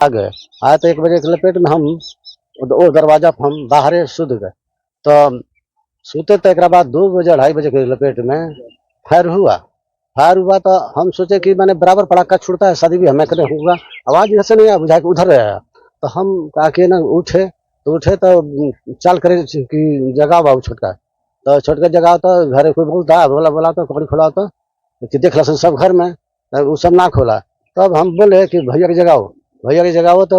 आ गए। आए तो 1 बजे के लपेट में हम वो दरवाजा पर हम बाहरे सुत गए। तो सोते तो एक बाद 2 बजे 2:30 बजे के लपेट में फायर हुआ। फायर हुआ तो हम सोचे कि मैंने बराबर पटाखा छूटता है, शादी भी हमें करे होगा, आवाज ऐसे नहीं आया, बुझा के उधर आया। तो हम आके ना उठे तो चाल करे कि जगह बाबू छोटका। तो छोटका जगह तो घर कोई बोलता बोला तो कपड़ी खोला तो कि देख ला सब घर में, वो सब ना खोला। तब हम बोले कि भैया की जगाओ तो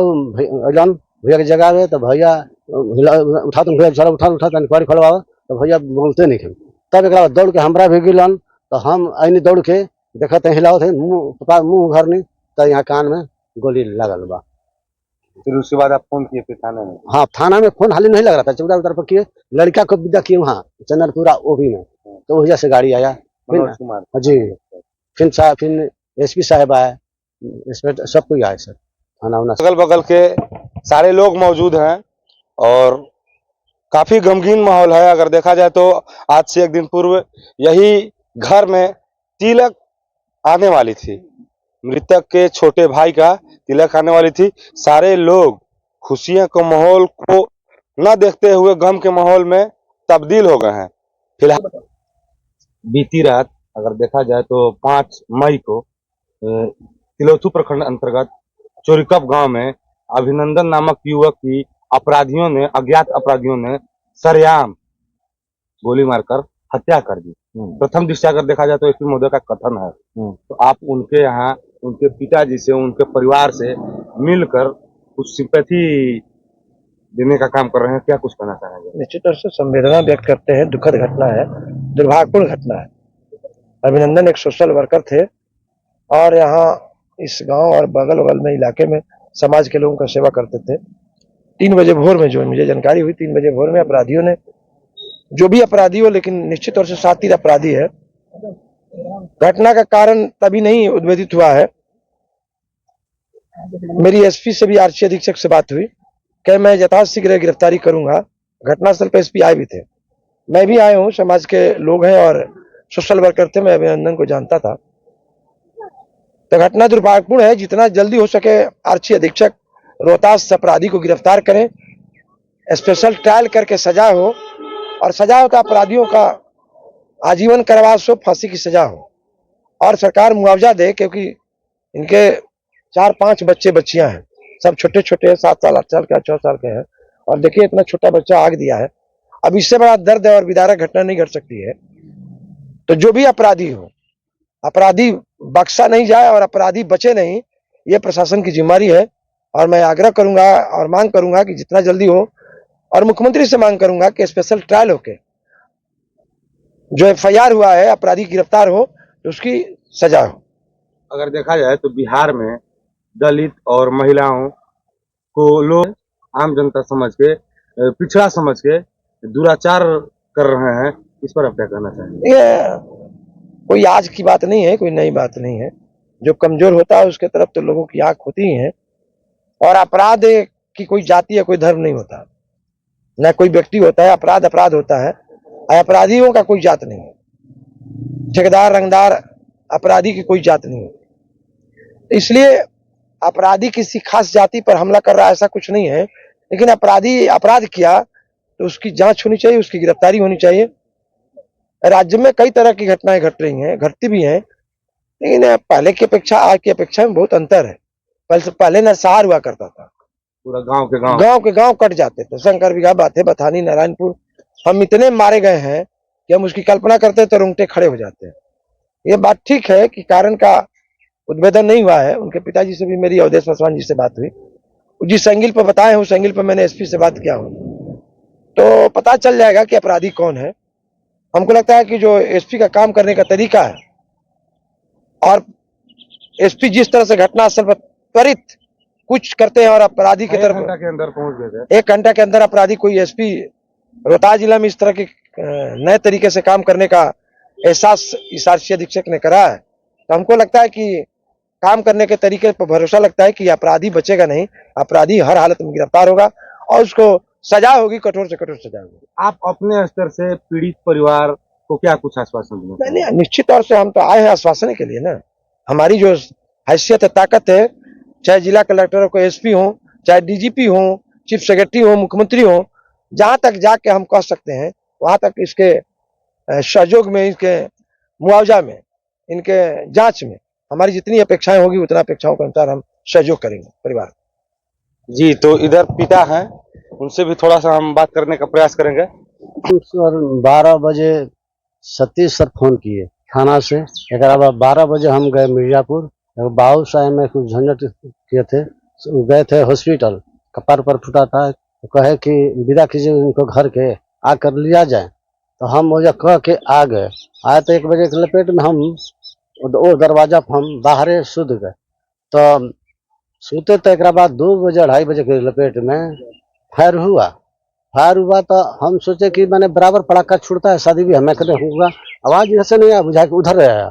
अलन भैया की जगावे तो भैया उठा तुम भैया उठा कपड़ी खोलवाओ तो भैया बोलते नहीं थे। तब एक दौड़ के हमरा भी गिलन। तो हम अनी दौड़ के देखते हिलाओ थे मुंह घर नहीं तो यहाँ कान में गोली लगल बा। फिर उसके बाद आप फोन किए फिर थाने में? हाँ, थाना में फोन हाली नहीं लग रहा था, चौदह उधर पर किए, लड़का को विदा किए वहाँ चंदनपुरा ओबी में। तो वजह से गाड़ी आया मनोज कुमार जी। फिर एसपी साहब आए, इंस्पेक्टर सब कोई आए सर, थाना उना अगल बगल के सारे लोग मौजूद हैं और काफी गमगीन माहौल है। अगर देखा जाए तो आज से 1 दिन पूर्व यही घर में तिलक आने वाली थी, मृतक के छोटे भाई का तिलक आने वाली थी। सारे लोग खुशियां के माहौल को न देखते हुए गम के माहौल में तब्दील हो गए हैं। फिलहाल बीती रात अगर देखा जाए तो 5 मई को तिलोथू प्रखंड अंतर्गत चोरीकप गांव में अभिनंदन नामक युवक की अज्ञात अपराधियों ने सरेआम गोली मारकर हत्या कर दी। प्रथम दृष्टया अगर देखा जाए तो एसपी महोदय का कथन है, तो आप उनके यहाँ उनके पिताजी से उनके परिवार से मिलकर कुछ सिंपैथी देने का काम कर रहे हैं, क्या कुछ कहना चाहेंगे? निश्चित तौर से संवेदना व्यक्त करते हैं। दुखद घटना है, दुर्भाग्यपूर्ण घटना है। अभिनंदन एक सोशल वर्कर थे और यहाँ इस गांव और बगल बगल में इलाके में समाज के लोगों का सेवा करते थे। 3 बजे भोर में जो मुझे जानकारी हुई, 3 बजे भोर में अपराधियों ने, जो भी अपराधी हो लेकिन निश्चित तौर से शातिर अपराधी है। घटना का कारण तभी नहीं उद्भेदित हुआ है। मेरी एसपी से भी आरक्षी अधीक्षक से बात हुई कि मैं यथाशीघ्र गिरफ्तारी करूंगा। घटनास्थल पर एसपी आए भी थे, मैं भी आया हूँ। समाज के लोग हैं और सोशल वर्कर थे, मैं अभिनंदन को जानता था। तो घटना दुर्भाग्यपूर्ण है। जितना जल्दी हो सके आरक्षी अधीक्षक रोहतास अपराधी को गिरफ्तार करें, स्पेशल ट्रायल करके सजा हो, और सजा हो तो अपराधियों का आजीवन कारावास हो, फांसी की सजा हो, और सरकार मुआवजा दे, क्योंकि इनके 4-5 बच्चे बच्चियां हैं, सब छोटे छोटे 7 साल 8 साल के 6 साल के हैं। और देखिए इतना छोटा बच्चा आग दिया है। अब इससे बड़ा दर्द और विदारक घटना नहीं घट सकती है। तो जो भी अपराधी हो, अपराधी बख्शा नहीं जाए और अपराधी बचे नहीं, ये प्रशासन की जिम्मेदारी है। और मैं आग्रह करूंगा और मांग करूंगा कि जितना जल्दी हो, और मुख्यमंत्री से मांग करूंगा कि स्पेशल ट्रायल होके जो एफआईआर हुआ है अपराधी गिरफ्तार हो तो उसकी सजा हो। अगर देखा जाए तो बिहार में दलित और महिलाओं को लोग आम जनता समझ के, पिछड़ा समझ के दुराचार कर रहे हैं, इस पर आप क्या कहना चाहेंगे? ये कोई आज की बात नहीं है, कोई नई बात नहीं है। जो कमजोर होता है उसके तरफ तो लोगों की आंख होती ही है। और अपराध की कोई जाति या कोई धर्म नहीं होता, न कोई व्यक्ति होता है। अपराध अपराध होता है, अपराधियों का कोई जात नहीं है। ठेकेदार रंगदार अपराधी की कोई जात नहीं है। इसलिए अपराधी किसी खास जाति पर हमला कर रहा है ऐसा कुछ नहीं है। लेकिन अपराधी अपराध किया तो उसकी जांच होनी चाहिए, उसकी गिरफ्तारी होनी चाहिए। राज्य में कई तरह की घटनाएं घट रही हैं, घटती भी हैं, लेकिन पहले की अपेक्षा आज की अपेक्षा में बहुत अंतर है। पहले नरसंहार हुआ करता था, पूरा गांव के गांव कट जाते थे। शंकर बिघा, बाथे, बथानी, नारायणपुर, हम इतने मारे गए हैं कि हम उसकी कल्पना करते तो रोंगटे खड़े हो जाते हैं। ये बात ठीक है कि कारण का उद्भेदन नहीं हुआ है। उनके पिताजी से भी मेरी अवधेश पासवान जी से बात हुई, जिस एंगल पर बताए उस एंगल पर मैंने एसपी से बात किया हूं, तो पता चल जाएगा कि अपराधी कौन है। हमको लगता है कि जो एसपी का काम करने का तरीका है, और एसपी जिस तरह से घटनास्थल पर त्वरित कुछ करते हैं और अपराधी की तरफ 1 घंटा के अंदर पहुंच गए थे। 1 घंटा के अंदर अपराधी, कोई एसपी रोहतास जिला में इस तरह के नए तरीके से काम करने का एहसास इस आरक्षी अधीक्षक ने करा है। तो हमको लगता है कि काम करने के तरीके पर भरोसा लगता है कि अपराधी बचेगा नहीं, अपराधी हर हालत में गिरफ्तार होगा और उसको सजा होगी, कठोर से कठोर सजा होगी। आप अपने स्तर से पीड़ित परिवार को क्या कुछ आश्वासन देंगे? नहीं, निश्चित तौर से हम तो आए हैं आश्वासन के लिए ना। हमारी जो हैसियत है, ताकत है, चाहे जिला कलेक्टर हो, कोई एसपी हो, चाहे डीजीपी हो, चीफ सेक्रेटरी हो, मुख्यमंत्री हो, जहां तक जाके हम कह सकते हैं वहां तक इसके सहयोग में, इसके मुआवजा में, इनके जांच में हमारी जितनी अपेक्षाएं होगी उतना अपेक्षाओं के अनुसार हम सहयोग करेंगे परिवार। जी, तो इधर पिता हैं, उनसे भी थोड़ा सा हम बात करने का प्रयास करेंगे। सर 12 बजे सतीश सर फोन किए थाना से। एक बाद 12 बजे हम गए मिर्जापुर, बाबू साहब में कुछ झंझट किए थे, गए थे हॉस्पिटल, कपार पर फूटा था, तो कहे कि विदा कीजिए उनको घर के, आकर लिया जाए। तो हम मुझे कह के आ गए। आए तो 1 बजे के लपेट में हम वो दरवाजा पर हम बाहरे सुध गए। तो सोते तो एक बाद 2 बजे 2:30 बजे के लपेट में फायर हुआ। फायर हुआ तो हम सोचे कि मैंने बराबर पड़ाका छूटता है, शादी भी हमें कदे होगा, आवाज ऐसे नहीं आया, बुझा के उधर आया।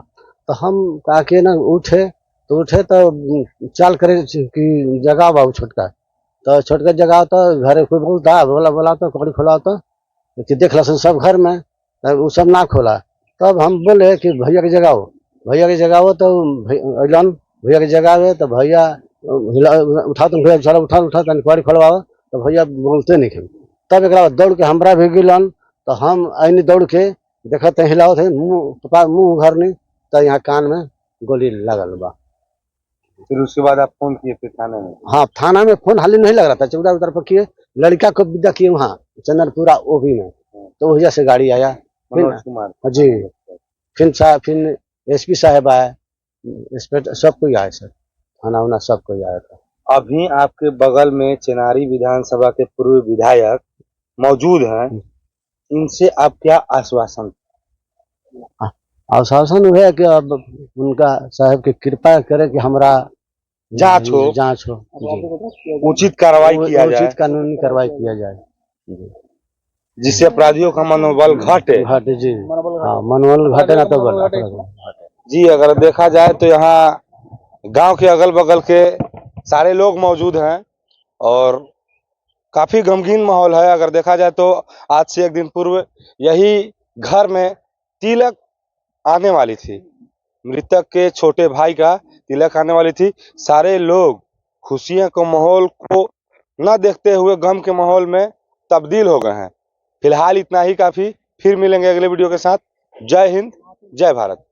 तो हम कहा कि ना उठे तो चाल करे कि जगह बाबू छोटका, तो छोटका जगह तो घर कोई बोलता बोला तो कपड़ी खोला तो कि देख लो सब घर में, वो सब ना खोला। तब हम बोले कि भैया की जगाओ, भैया की जगाओ, तो अलन भैया की जगावे तो भैया उठा, तुम भैया चलो उठा कपड़ी खोलवाओ, तो भैया बोलते नहीं थे। तब एक बाद दौड़ के हमरा भी गिलन, तो हम आईनी दौड़ के देखते हिलाओ थे, मुंह घर नहीं, तो यहाँ कान में गोली लगल बा। फिर उसके बाद आप फोन किए फिर थाने में? हाँ, थाना में फोन हाली नहीं लग रहा था, चौदह उधर पर किए, लड़का को विदा किए वहाँ चंदनपुरा ओबी में, तो वजह से गाड़ी आया। मनोज कुमार जी, फिर एसपी साहब आए, इंस्पेक्टर सब कोई आए सर, थाना उना सब कोई आया था। अभी आपके बगल में चेनारी विधानसभा के पूर्व विधायक मौजूद हैं, इनसे आप क्या आश्वासन? आश्वासन हुआ है कि अब उनका साहब की कृपा करे कि हमारा जांच हो, जी, उचित कार्रवाई किया जाए, उचित कानूनी कार्रवाई किया जाए जी, जिससे अपराधियों का मनोबल घटे। घटे जी, हाँ, मनोबल घटे ना तो बल जी, अगर देखा जाए तो यहाँ गांव के अगल बगल के सारे लोग मौजूद हैं और काफी गमगीन माहौल है। अगर देखा जाए तो आज से 1 दिन पूर्व यही घर में तिलक आने वाली थी, मृतक के छोटे भाई का तिलक आने वाली थी। सारे लोग खुशियां के माहौल को न देखते हुए गम के माहौल में तब्दील हो गए हैं। फिलहाल इतना ही काफी, फिर मिलेंगे अगले वीडियो के साथ। जय हिंद, जय भारत।